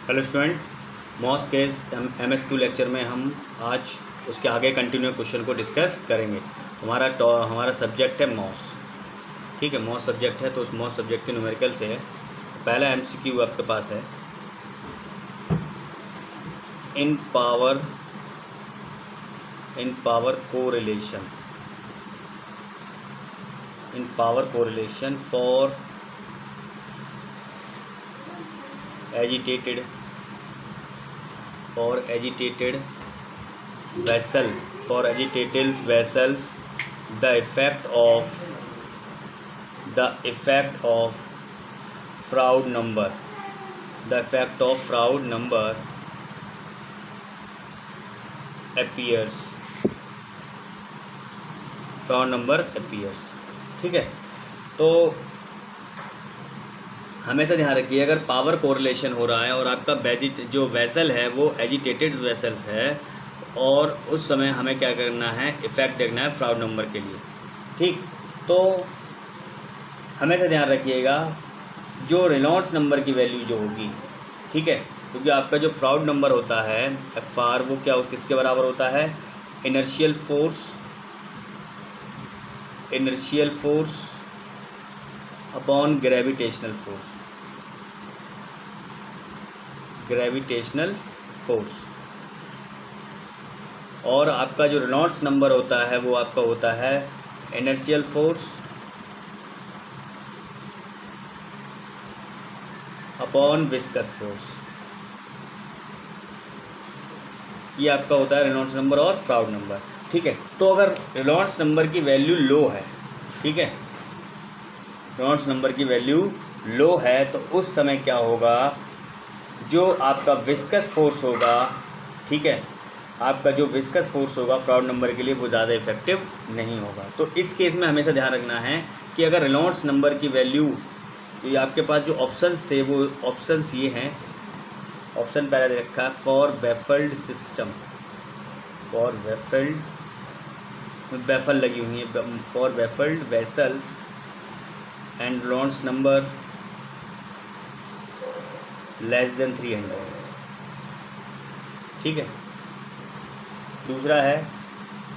Hello student, mass case MSQ lecture में हम आज उसके आगे कंटिन्यू क्वेश्चन को डिस्कस करेंगे। हमारा सब्जेक्ट है मॉस। ठीक है, मॉस सब्जेक्ट है तो उस मॉस सब्जेक्ट के न्यूमेरिकल से है। पहला एमसीक्यू आपके पास है, in power correlation for agitated vessels, the effect of Froude number appears. ठीक है, तो हमेशा ध्यान रखिए, अगर पावर कोरिलेशन हो रहा है और आपका जो वेसल है वो एजिटेटेड वेसल्स है, और उस समय हमें क्या करना है, इफेक्ट देखना है फ्राउड नंबर के लिए। ठीक, तो हमेशा ध्यान रखिएगा जो रेनॉल्ड्स नंबर की वैल्यू जो होगी, ठीक है, क्योंकि आपका जो फ्राउड नंबर होता है एफ आर, वो क्या किसके बराबर होता है, inertial force upon gravitational force. और आपका जो रेनॉल्ड्स नंबर होता है वो आपका होता है inertial force upon viscous force. ये आपका होता है रेनॉल्ड्स नंबर और फ्राउड नंबर। ठीक है, तो अगर रेनॉल्ड्स नंबर की वैल्यू लो है, ठीक है, रेनॉल्ड्स नंबर की वैल्यू लो है, तो उस समय क्या होगा, जो आपका विस्कस फोर्स होगा, ठीक है, आपका जो विस्कस फोर्स होगा फ्राउड नंबर के लिए वो ज़्यादा इफेक्टिव नहीं होगा। तो इस केस में हमेशा ध्यान रखना है कि अगर रेनॉल्ड्स नंबर की वैल्यू, तो ये आपके पास जो ऑप्शंस थे वो ऑप्शंस ये हैं, ऑप्शन पहले दे रखा है फॉर वेफल्ड सिस्टम, वेफल लगी हुई है, for baffled vessels and Reynolds number less than 300। ठीक है, दूसरा है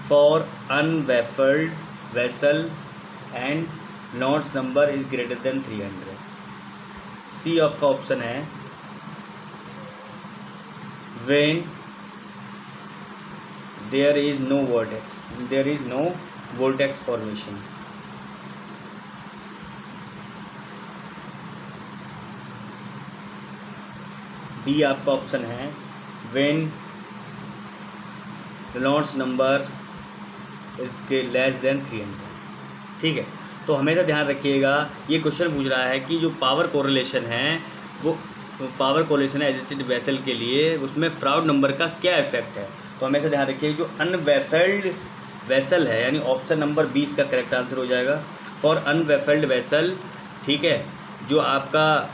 for unbaffled vessel and Reynolds number is greater than 300। C आपका ऑप्शन है when there is no vortex formation. D आपका ऑप्शन है when Reynolds number is less than 300। ठीक है, तो हमेशा ध्यान रखिएगा, ये क्वेश्चन पूछ रहा है कि जो पावर कोरिलेशन है वो पावर कोरिलेशन है एजिटेटेड वेसल के लिए, उसमें फ्राउड नंबर का क्या इफेक्ट है। तो हमेशा ध्यान रखिए जो अनवेफल्ड वेसल है, यानी ऑप्शन नंबर 20 का करेक्ट आंसर हो जाएगा, फॉर अनवेफल्ड वेसल। ठीक है, जो आपका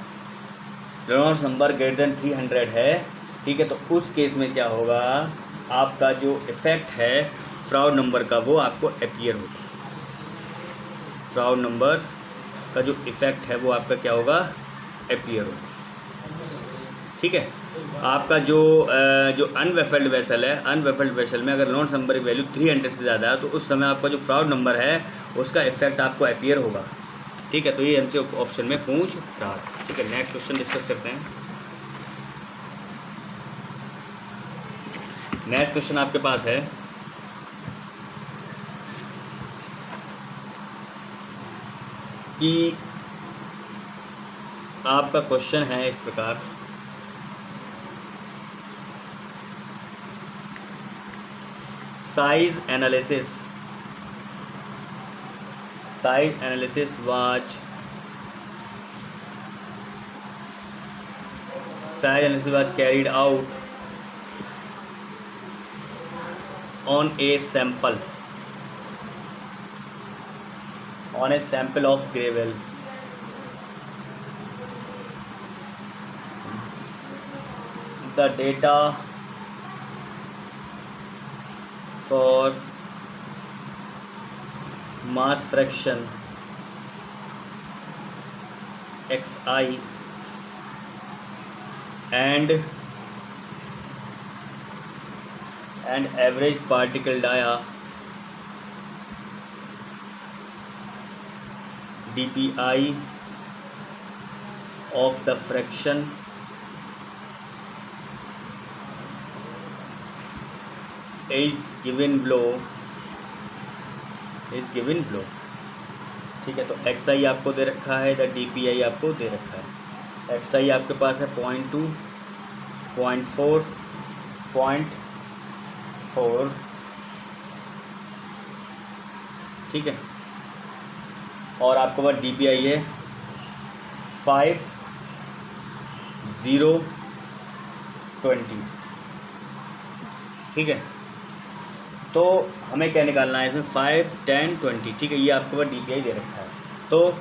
रेनॉल्ड्स नंबर ग्रेटर देन 300 है, ठीक है, तो उस केस में क्या होगा, आपका जो इफेक्ट है फ्राउड नंबर का वो आपको अपीयर होगा। फ्राउड नंबर का जो इफेक्ट है वो आपका क्या होगा, अपीयर होगा। ठीक है, आपका जो अनवेफल्ड वेसल है, अनवेफल्ड वेसल में अगर रेनॉल्ड्स नंबर की वैल्यू 300 से ज़्यादा है, तो उस समय आपका जो फ्राउड नंबर है उसका इफेक्ट आपको अपीयर होगा। ठीक है, तो ये हमसे ऑप्शन में पूछ रहा है। ठीक है, नेक्स्ट क्वेश्चन डिस्कस करते हैं। नेक्स्ट क्वेश्चन आपके पास है कि आपका क्वेश्चन है इस प्रकार, size analysis was carried out on a sample of gravel. The data for mass fraction xi and average particle dia dpi of the fraction is given below. ठीक है, तो xi आपको दे रखा है, इधर dpi आपको दे रखा है. xi आपके पास है 0.2, 0.4, 0.4. ठीक है, और आपके पास dpi है 5,020. ठीक है, तो हमें क्या निकालना है इसमें 5, 10, 20. ठीक है, ये आपके पास dpi दे रखा है. तो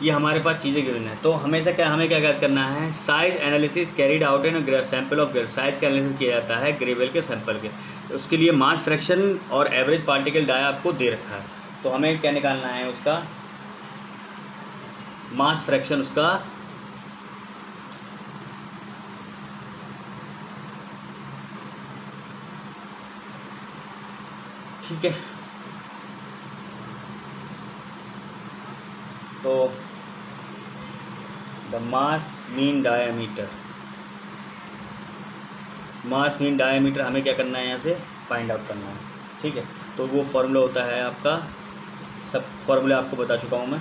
ये हमारे पास चीज़ें गिवन है. तो हमें क्या करना है, size analysis carried out in sample of gravel. Size का एनालिसिस किया जाता है ग्रेवल के सैंपल के. उसके लिए मास फ्रैक्शन और एवरेज पार्टिकल डाया आपको दे रखा है. तो हमें क्या निकालना है, उसका मास फ्रैक्शन उसका ठीक है. तो द मास मीन डायामीटर हमें क्या करना है, यहाँ से फाइंड आउट करना है. ठीक है, तो वो फॉर्मूला होता है आपका, सब फॉर्मूला आपको बता चुका हूँ मैं,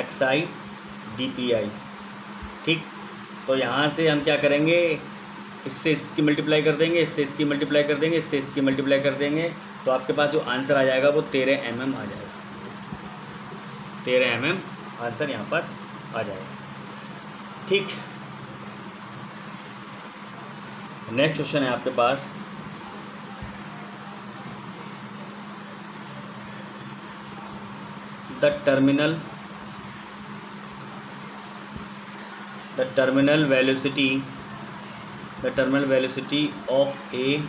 xi dpi. ठीक, तो यहाँ से हम क्या करेंगे, इससे इसकी मल्टीप्लाई कर देंगे, इससे इसकी मल्टीप्लाई कर देंगे, इससे इसकी मल्टीप्लाई कर देंगे. तो आपके पास जो आंसर आ जाएगा वो 13 mm आ जाएगा. 13 mm आंसर यहाँ पर आ जाएगा. ठीक, नेक्स्ट क्वेश्चन है आपके पास, the terminal velocity of a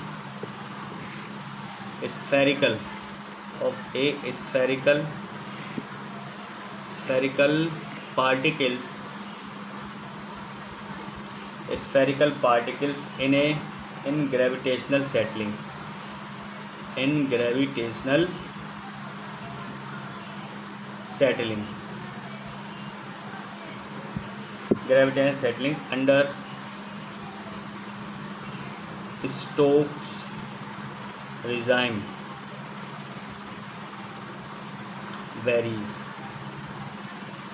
spherical particles in gravitational settling. Gravitational settling under Stokes regime varies.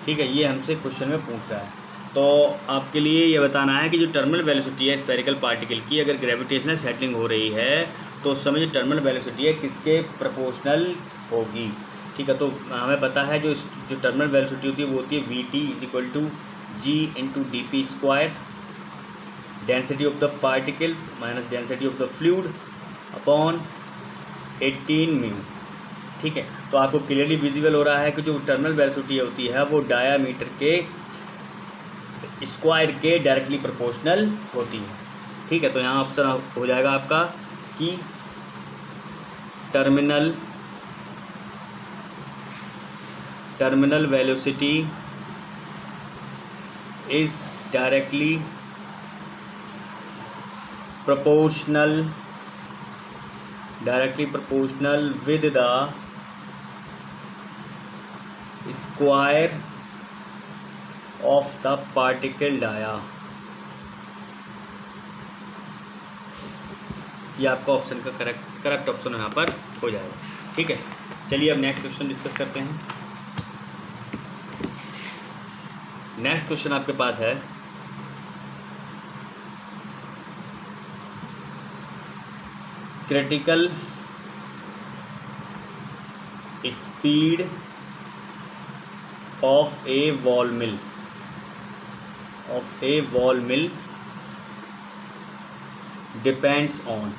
ठीक है, ये हमसे क्वेश्चन में पूछ रहा है. तो आपके लिए ये बताना है कि जो टर्मिनल वेलोसिटी है स्फेरिकल पार्टिकल की, अगर ग्रेविटेशनल सेटलिंग हो रही है तो उस समय जो टर्मिनल वेलोसिटी है किसके प्रोपोर्शनल होगी. ठीक है, तो हमें पता है जो टर्मिनल वेलोसिटी होती है वो होती है vt = g × dp², density of the particles minus density of the fluid upon 18 mu. ठीक है, तो आपको क्लियरली विजिबल हो रहा है कि जो टर्मिनल वेलोसिटी होती है वो डायामीटर के स्क्वायर के डायरेक्टली प्रोपोर्शनल होती है. ठीक है, तो यहाँ ऑप्शन हो जाएगा आपका कि terminal velocity is directly proportional with the square of the particle dia. ये आपका ऑप्शन का करेक्ट ऑप्शन यहाँ पर हो जाएगा. ठीक है, चलिए अब नेक्स्ट क्वेश्चन डिस्कस करते हैं. नेक्स्ट क्वेश्चन आपके पास है, critical speed of A wall mill depends on.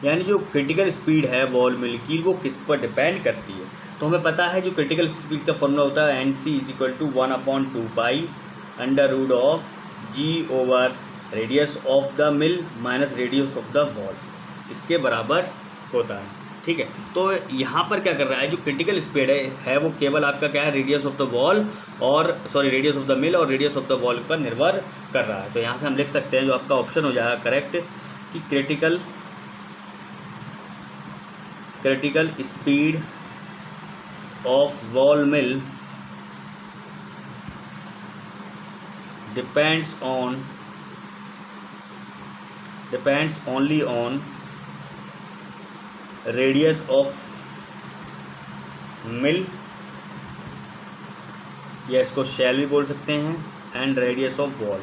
यानी जो क्रिटिकल स्पीड है वॉल मिल की वो किस पर डिपेंड करती है. तो हमें पता है जो क्रिटिकल स्पीड का फॉर्मूला होता है NC = 1/2π √of g over radius of the mill minus radius of the wall, इसके बराबर होता है. ठीक है। तो यहाँ पर क्या कर रहा है, जो क्रिटिकल स्पीड है वो केवल आपका क्या है, रेडियस ऑफ द वॉल और रेडियस ऑफ द मिल और रेडियस ऑफ द वॉल पर निर्भर कर रहा है। तो यहाँ से हम लिख सकते हैं, जो आपका ऑप्शन हो जाएगा करेक्ट, कि critical speed of wall mill depends only on radius of mill, या इसको shall भी बोल सकते हैं, and radius of wall।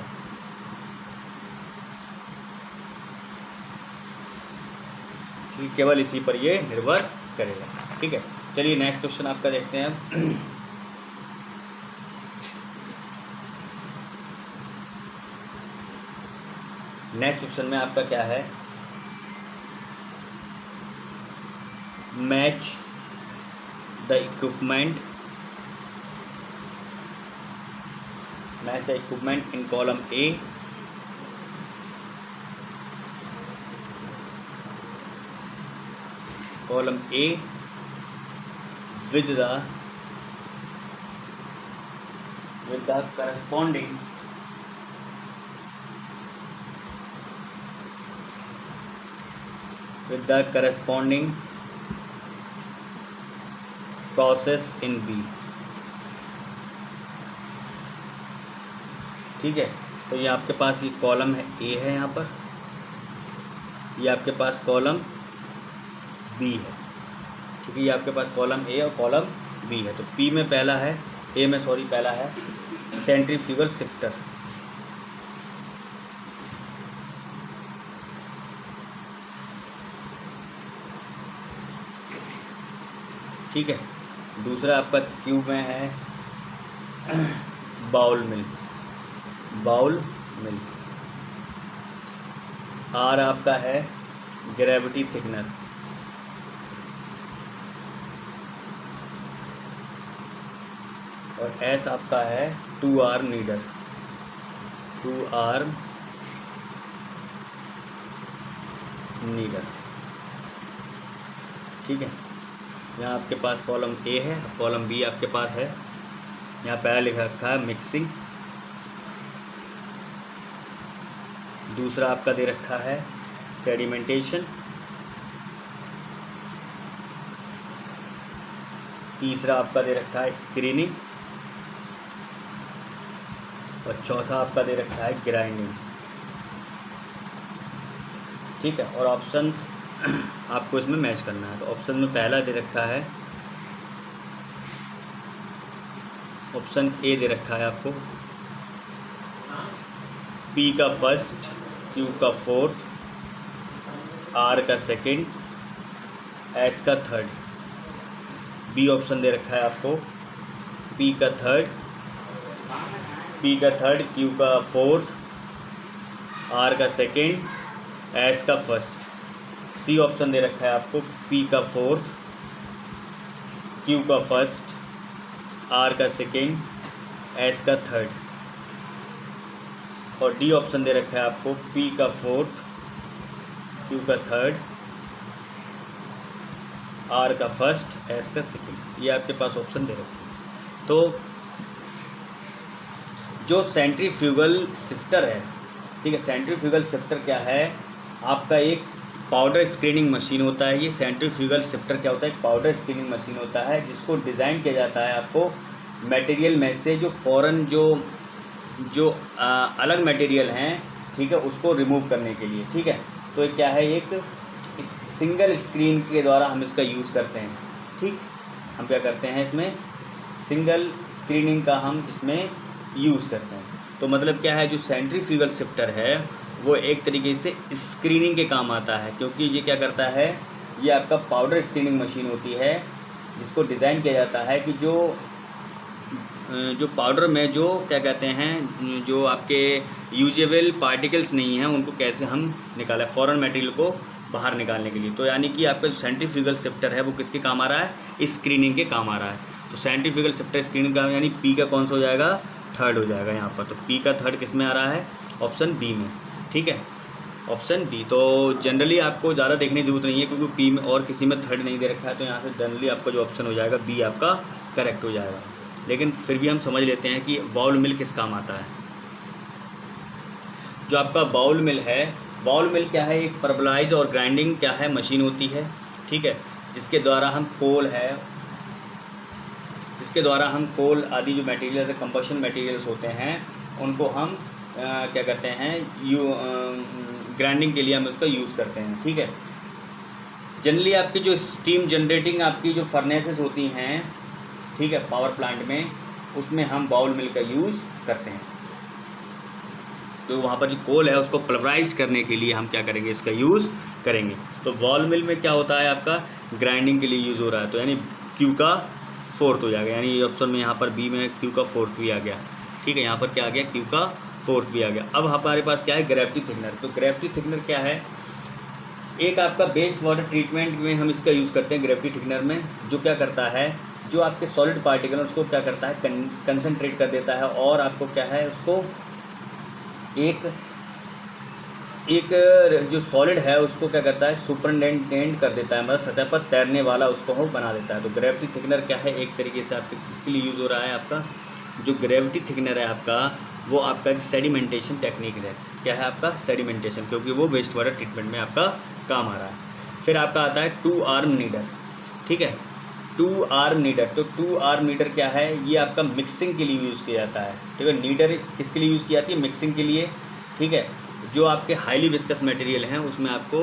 ठीक, केवल इसी पर ये निर्भर करेगा। ठीक है, चलिए नेक्स्ट क्वेश्चन आपका देखते हैं। नेक्स्ट क्वेश्चन में आपका क्या है, match the equipment in column A with the corresponding process in B। ठीक है, तो ये आपके पास ये कॉलम है ए है, यहाँ पर ये आपके पास कॉलम बी है। ठीक है, ये आपके पास कॉलम ए और कॉलम बी है। तो पी में पहला है, ए में पहला है सेंट्रीफ्यूगल शिफ्टर। ठीक है, दूसरा आपका क्यू में है बाउल मिल। आर आपका है ग्रेविटी थिकनर। और एस आपका है 2R नीडर। ठीक है, यहाँ आपके पास कॉलम ए है, कॉलम बी आपके पास है। यहाँ पहला लिखा रखा है मिक्सिंग। दूसरा आपका दे रखा है सेडिमेंटेशन। तीसरा आपका दे रखा है स्क्रीनिंग। और चौथा आपका दे रखा है ग्राइंडिंग। ठीक है, और ऑप्शंस आपको इसमें मैच करना है। तो ऑप्शन में पहला दे रखा है, ऑप्शन ए दे रखा है आपको पी का फर्स्ट, क्यू का फोर्थ, आर का सेकंड, एस का थर्ड। बी ऑप्शन दे रखा है आपको पी का थर्ड, क्यू का फोर्थ, आर का सेकंड, एस का फर्स्ट। सी ऑप्शन दे रखा है आपको पी का फोर्थ, क्यू का फर्स्ट, आर का सेकंड, एस का थर्ड। और डी ऑप्शन दे रखा है आपको पी का फोर्थ, क्यू का थर्ड, आर का फर्स्ट, एस का सेकंड। ये आपके पास ऑप्शन दे रखे हैं। तो जो सेंट्रीफ्यूगल शिफ्टर है, ठीक है, सेंट्रीफ्यूगल शिफ्टर क्या है, आपका एक पाउडर स्क्रीनिंग मशीन होता है। ये सेंट्रीफ्यूगल शिफ्टर क्या होता है, एक पाउडर स्क्रीनिंग मशीन होता है, जिसको डिज़ाइन किया जाता है आपको मटेरियल में से जो फ़ौरन जो अलग मटेरियल हैं, ठीक है, उसको रिमूव करने के लिए। ठीक है, तो ये क्या है, एक सिंगल स्क्रीन के द्वारा हम इसका यूज़ करते हैं। ठीक, हम क्या करते हैं, इसमें सिंगल स्क्रीनिंग का हम इसमें यूज़ करते हैं। तो मतलब क्या है, जो सेंट्रीफ्यूगल शिफ्टर है वो एक तरीके से स्क्रीनिंग के काम आता है, क्योंकि ये क्या करता है, ये आपका पाउडर स्क्रीनिंग मशीन होती है, जिसको डिज़ाइन किया जाता है कि जो पाउडर में जो क्या कहते हैं, जो आपके यूजेबल पार्टिकल्स नहीं हैं, उनको कैसे हम निकालें, फॉरेन मटेरियल को बाहर निकालने के लिए। तो यानी कि आपका जो सेंट्रीफ्यूगल शिफ्टर है वो किसके काम आ रहा है, स्क्रीनिंग के काम आ रहा है। तो सेंट्रीफ्यूगल शिफ्टर स्क्रीनिंग का यानी पी का कौन सा हो जाएगा, थर्ड हो जाएगा यहाँ पर। तो पी का थर्ड किस में आ रहा है, ऑप्शन बी में। ठीक है, ऑप्शन डी। तो जनरली आपको ज़्यादा देखने की जरूरत नहीं है, क्योंकि पी में और किसी में थर्ड नहीं दे रखा है, तो यहाँ से जनरली आपका जो ऑप्शन हो जाएगा बी आपका करेक्ट हो जाएगा। लेकिन फिर भी हम समझ लेते हैं कि बाउल मिल किस काम आता है। जो आपका बाउल मिल है, बाउल मिल क्या है, एक परबलाइज और ग्राइंडिंग क्या है मशीन होती है, ठीक है, जिसके द्वारा हम कोल आदि जो मटेरियल कंबशन मटेरियल्स होते हैं उनको हम क्या करते हैं ग्राइंडिंग के लिए हम उसका यूज़ करते हैं, ठीक है। जनरली आपकी जो स्टीम जनरेटिंग आपकी जो फर्नेसेस होती हैं, ठीक है, पावर प्लांट में, उसमें हम बाउल मिल का यूज़ करते हैं। तो वहाँ पर जो कोल है उसको पल्वराइज करने के लिए हम क्या करेंगे, इसका यूज़ करेंगे। तो बाउल मिल में क्या होता है आपका ग्राइंडिंग के लिए यूज़ हो रहा है, तो यानी क्यू का फोर्थ हो जाएगा, यानी ऑप्शन में यहाँ पर बी में क्यू का फोर्थ भी आ गया, ठीक है, यहाँ पर क्या आ गया, क्यू का फोर्थ भी आ गया। अब हमारे पास क्या है, ग्रेविटी थिकनर। तो ग्रेविटी थिकनर क्या है, एक आपका वेस्ट वाटर ट्रीटमेंट में हम इसका यूज़ करते हैं ग्रेविटी थिकनर में, जो क्या करता है, जो आपके सॉलिड पार्टिकल उसको क्या करता है, कंसनट्रेट कर देता है, और आपको क्या है, उसको एक जो सॉलिड है उसको क्या करता है, सुपरिटेंडेंट कर देता है, मतलब सतह पर तैरने वाला उसको वो बना देता है। तो ग्रेविटी थिकनर क्या है, एक तरीके से आपके किसके लिए यूज़ हो रहा है, आपका जो ग्रेविटी थिकनर है आपका, वो आपका एक सेडिमेंटेशन टेक्निक है। क्या है आपका, सेडिमेंटेशन, क्योंकि वो वेस्ट वाटर ट्रीटमेंट में आपका काम आ रहा है। फिर आपका आता है 2 आर्म नीडर, ठीक है, 2 आर्म नीडर। तो 2 आर्म नीडर क्या है, ये आपका मिक्सिंग के लिए यूज़ किया जाता है, ठीक है। नीडर किसके लिए यूज़ की जाती है, मिक्सिंग के लिए, ठीक है। जो आपके हाईली विस्कस मटेरियल हैं उसमें आपको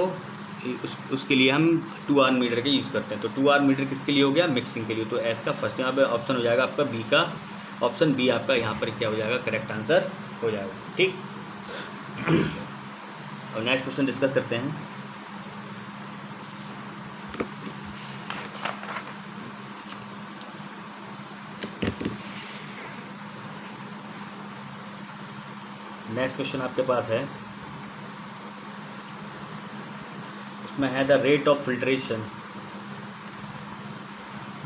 उसके लिए हम 2 आर्म मीटर के यूज़ करते हैं। तो 2 आर्म मीटर किसके लिए हो गया, मिक्सिंग के लिए। तो एस का फर्स्ट यहाँ पे ऑप्शन हो जाएगा आपका बी का, ऑप्शन बी आपका यहाँ पर क्या हो जाएगा, करेक्ट आंसर हो जाएगा, ठीक। और नेक्स्ट क्वेश्चन डिस्कस करते हैं। नेक्स्ट क्वेश्चन आपके पास है, उसमें है the rate of filtration,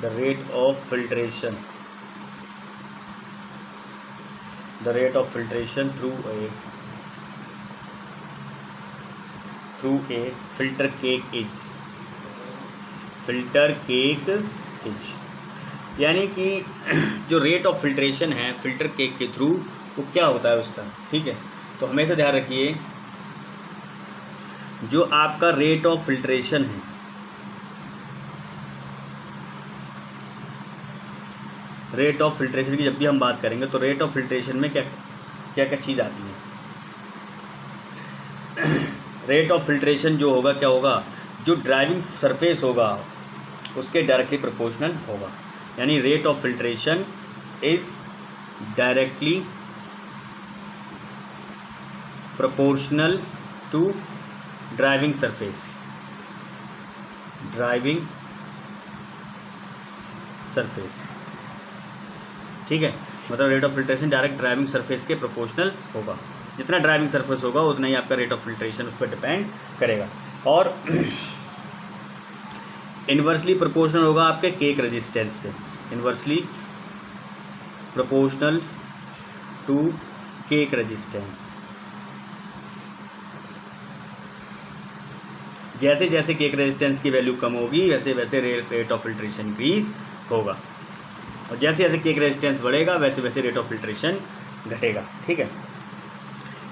the rate of filtration through a filter cake is, यानी कि जो रेट ऑफ फिल्ट्रेशन है फिल्टर केक के थ्रू वो क्या होता है उसका, ठीक है। तो हमेशा ध्यान रखिए, जो आपका रेट ऑफ फिल्ट्रेशन है, रेट ऑफ फिल्ट्रेशन की जब भी हम बात करेंगे तो रेट ऑफ फिल्ट्रेशन में क्या क्या चीज़ आती है। रेट ऑफ फिल्ट्रेशन जो होगा क्या होगा, जो ड्राइविंग सरफेस होगा उसके डायरेक्टली प्रोपोर्शनल होगा, यानी rate of filtration is directly proportional to driving surface, ठीक है। मतलब rate of filtration direct driving surface के प्रोपोर्शनल होगा, जितना ड्राइविंग सरफेस होगा उतना ही आपका रेट ऑफ फिल्ट्रेशन उस पर डिपेंड करेगा। और इन्वर्सली प्रोपोर्शनल होगा आपके केक रेजिस्टेंस से, inversely proportional to cake resistance. जैसे जैसे केक रेजिस्टेंस की वैल्यू कम होगी वैसे वैसे रेट ऑफ फिल्ट्रेशन इंक्रीज होगा, और जैसे जैसे केक रेजिस्टेंस बढ़ेगा वैसे वैसे रेट ऑफ फिल्ट्रेशन घटेगा, ठीक है।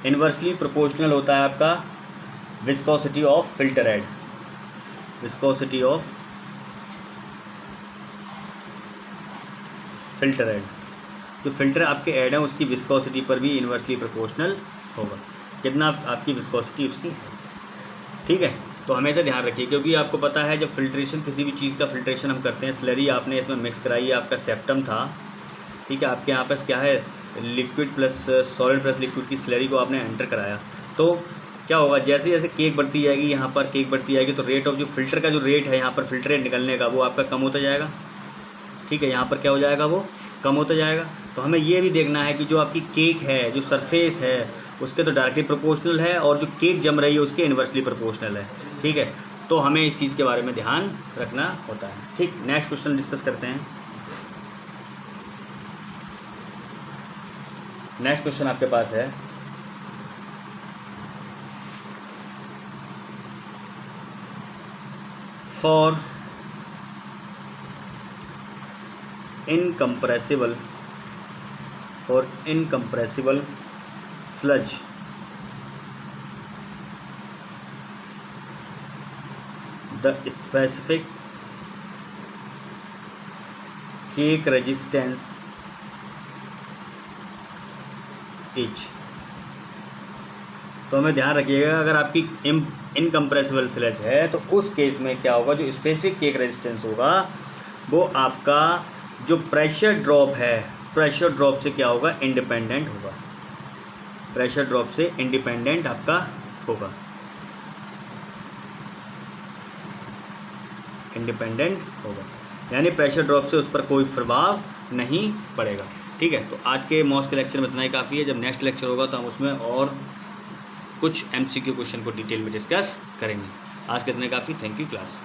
इन्वर्सली प्रोपोर्शनल होता है आपका viscosity of filter head, viscosity of filter head, जो फिल्टर आपके हेड है उसकी विस्कोसिटी पर भी इन्वर्सली प्रोपोर्शनल होगा, कितना आपकी विस्कोसिटी उसकी है, ठीक है। तो हमेशा ध्यान रखिए, क्योंकि आपको पता है जब फिल्ट्रेशन किसी भी चीज़ का फिल्ट्रेशन हम करते हैं, स्लरी आपने इसमें मिक्स कराई है, आपका सेप्टम था, ठीक है, आपके यहाँ पास क्या है, liquid plus solid plus liquid की स्लरी को आपने एंटर कराया, तो क्या होगा, जैसे जैसे केक बढ़ती जाएगी, यहाँ पर केक बढ़ती जाएगी, तो रेट ऑफ जो फिल्टर का जो रेट है यहाँ पर फिल्टर रेट निकलने का वो आपका कम होता जाएगा, ठीक है, यहाँ पर क्या हो जाएगा, वो कम होता जाएगा। तो हमें ये भी देखना है कि जो आपकी केक है, जो सरफेस है उसके तो डायरेक्टली प्रोपोर्शनल है, और जो केक जम रही है उसके इन्वर्सली प्रोपोर्शनल है, ठीक है। तो हमें इस चीज़ के बारे में ध्यान रखना होता है, ठीक। नेक्स्ट क्वेश्चन डिस्कस करते हैं। नेक्स्ट क्वेश्चन आपके पास है, for incompressible sludge the specific cake resistance is। तो हमें ध्यान रखिएगा, अगर आपकी इनकम्प्रेसिबल स्लज है तो उस केस में क्या होगा, जो स्पेसिफिक केक रेजिस्टेंस होगा वो आपका जो प्रेशर ड्रॉप है, प्रेशर ड्रॉप से क्या होगा, इंडिपेंडेंट होगा। प्रेशर ड्रॉप से इंडिपेंडेंट आपका होगा, इंडिपेंडेंट होगा, यानी प्रेशर ड्रॉप से उस पर कोई प्रभाव नहीं पड़ेगा। ठीक है, तो आज के मॉस के लेक्चर में इतना ही काफ़ी है। जब नेक्स्ट लेक्चर होगा तो हम उसमें और कुछ MCQ क्वेश्चन को डिटेल में डिस्कस करेंगे। आज के इतने काफ़ी। Thank you class.